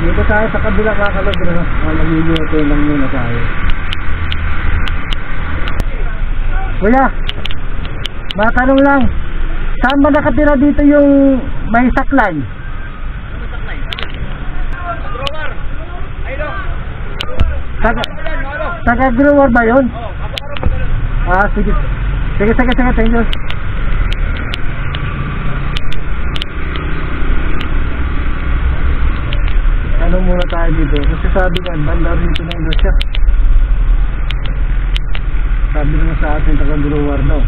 Dito tayo sa kabila kakalog na. Nalilimuto lang muna tayo. Kuya, matanong lang. Saan ba nakatira dito yung may saklay? Taga-grower ba yun? Ah, sige. Sige, thank you. Ano muna tayo dito? Kasi sabi nga, bandar dito na indosya. Sabi naman sa atin, taga-grower daw.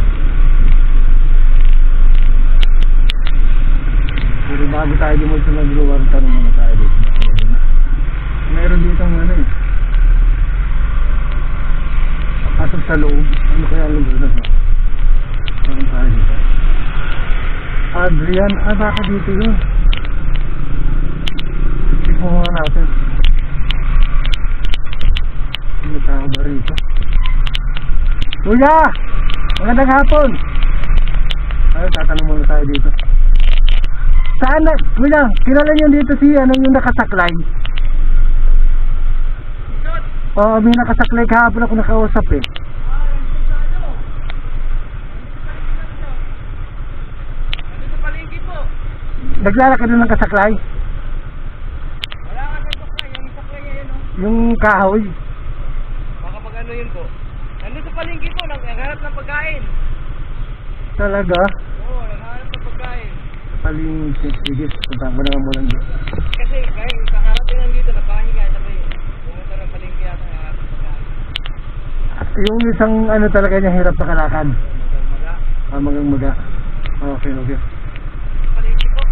Pero bago tayo di mo sa nag-grower, tanong muna tayo dito. Meron dito ang ano eh. Pasok sa loob. Ano kaya ang lugar na? Tanong tayo dito. Adrian, baka dito yun. Tignan mo natin. May tao ba rito? Kuya! Magandang hapon! Ayun, tatanong muna tayo dito. Saan na? Kuya, kilala niyo dito si ano yung nakasaklay? Oo, may nakasaklay kahapon ako nakausap eh. Naglalakad doon ng kasaklay? Wala ka ng saklay, yung saklay yan o. Yung kahoy? Baka pag ano yun po. Nandun sa palengke po, naghahanap ng pagkain. Talaga? Oo, naghahanap ng pagkain. Palengke, sige, punta mo naman muna doon. Kasi kahit kakarating lang dito, nagpahinga, sabay pumunta ng palengke yata, naghahanap ng pagkain. Yung isang ano talaga niya hirap na kalakad? Maga. Magang-maga. Okay. Palengke po.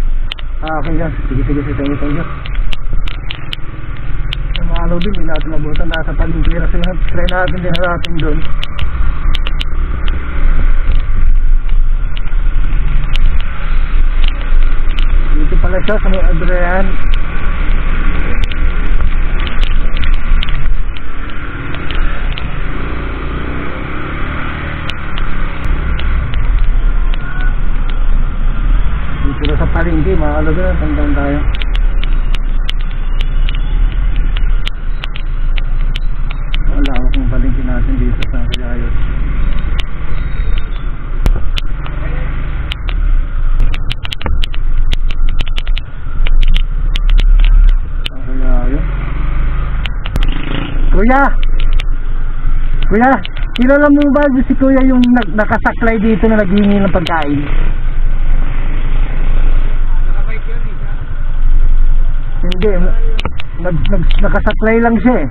Okay yan. Sige, thank you. Sa mga ano din, hindi natin nabutan. Nasa palengke. Try natin din natin doon. Dito pala siya sa may Adrian. Dito sa palengke, mga kalaga, tandaan tayo. Malawak ng palengke natin dito sa Cagayan. Kuya, kilala mo ba si Kuya yung nakasaklay dito na naghihingi ng pagkain? Nakabike yun, isa. Hindi, nakasaklay lang siya eh.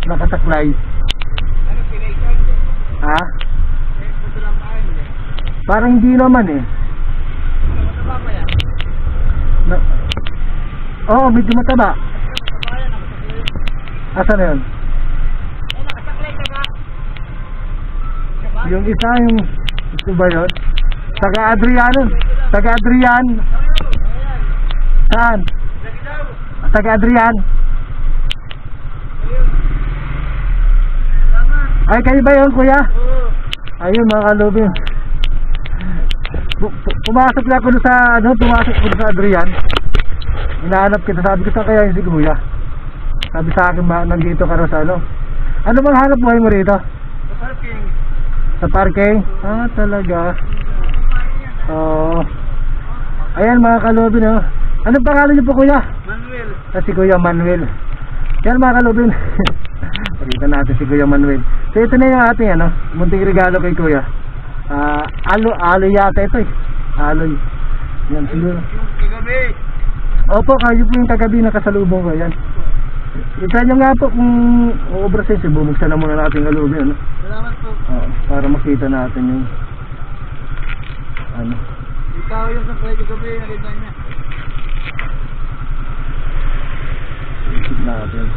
Nakasaklay. Ano, pinaisan din? Ha? Punto lang tayo hindi. Parang hindi naman eh. Mataba pa yan? Oo, medyo mataba. Kabayan, nakasaklay. Asan na yun? Nakasaklay ka ba? Yung isa yung ito ba yun? Taga Adrian. Saan? Taga Adrian. Ay, kayo ba yun, Kuya? Oo. Ayun, mga kalubin. Pumasok na ako sa Adrian. Hinahanap kita, sabi ko sa kaya yung si Kuya. Sabi sa akin, nandito ka rin sa ano. Ano bang hanap buhay mo rito? Sa parking. Sa parking? Ah, talaga. Oo. Ayan, mga kalubin, oh. Anong pangalan niyo po, Kuya? Manuel. Si Kuya Manuel. Yan, mga kalubin. Pakita natin si Kuya Manuel. So ito na yung ating ano, munting regalo kay Kuya. Aloy yata ito eh. Aloy. Yan siguro. Yung kagabi. Opo, kayo po yung kagabi na kasalubong ko. Yan. Ito nyo nga po kung uubra sa'yo. Bubuksan na muna natin kalubin. Ano? Salamat po. Para makita natin yung ano. Ikaw yung saklay kagabi, nakita niya. Isip natin.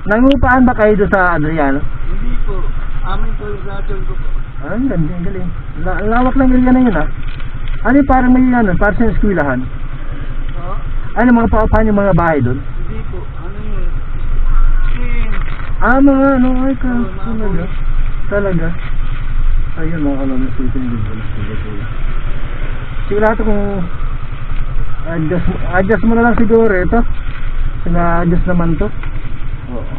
Nangupaan ba kayo doon sa Adriano? Hindi po. Amin po yung radyon ko po. Ah, ang ganda, ang galing. Lawak ng area na yun ha. Ano yung parang may ano, parang sa eskwelahan? Oo. Ano mga paano yung mga bahay doon? Hindi po. Ano yun? Swing. Mga ano, ay ka. Oo, mga Talaga. boys. Talaga. Ayun mga kalaman, sweet and good. Sige. sigurado kung adjust mo na lang siguro ito. Na-adjust naman to. Oo.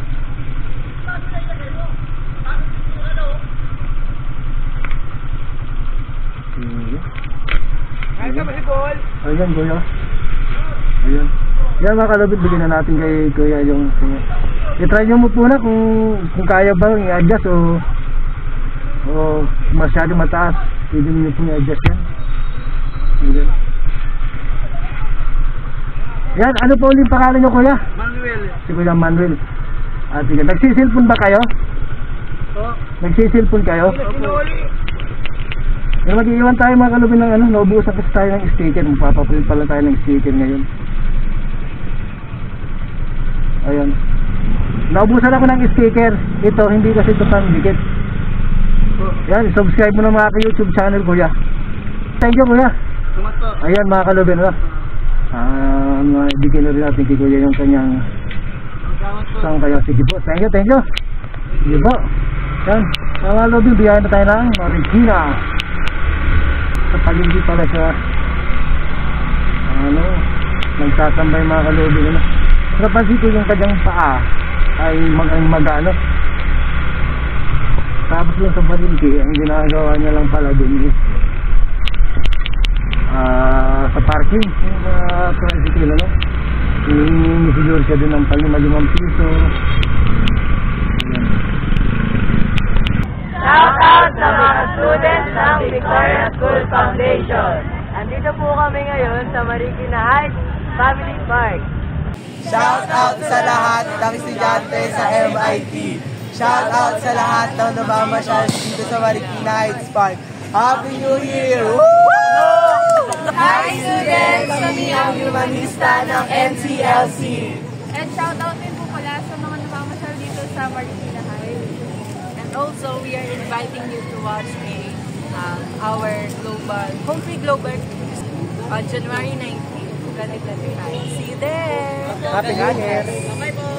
Ay, ka ba si Paul? Ayan, kuya. Ayan. Yan mga kalabit, bigyan na natin kay kuya yung i-try nyo mo muna kung kaya ba i-adjust o masyado mataas. Pwede nyo po i-adjust yan. Ayan. Yan, ano po ulit pangalan nyo kuya? Manuel. Si Kuya Manuel. Sige, nagsisilpon ba kayo? Oo. Nagsisilpon kayo? Sinuli. Mag-iiwan tayo mga kalubin ng naubusan kasi tayo ng sticker. Mapapaprint pala tayo ng sticker ngayon. Ayan. Naubusan ako ng sticker. Ito, hindi kasi ito pang-dikit. Yan, subscribe mo na mga ka-YouTube channel kuya. Thank you kuya. Tumato. Ayan mga kalubin. Dikin na rin natin kay kuya yung kanyang saan kaya. Sige po, thank you. Sige po. Yan, mga kalubin, biyahin na tayo ng Marikina. Sa palinggi pala siya nagsasambay mga kalubin. Napansin ko yung kanyang paa ay magano. Tapos yung sa palinggi, ang ginagawa niya lang pala dun is sa parking yung tricycle siguro siya dun ng 5 piso. Shout out sa mga students ng Victoria School Foundation. Andito po kami ngayon sa Marikina Heights Family Park. Shout out sa lahat ng estudyante sa MIT. Shout out sa lahat ng namamasyal dito sa Marikina Heights Park. Happy New Year! Woo! Hi students! Kami ang humanista ng NCLC. And shout out din po pala sa mga namamasyal dito sa Marikina Heights. And also, we are inviting you to watch our Home Free Global on January 19, 2025. See you there! Happy New Year! Okay po.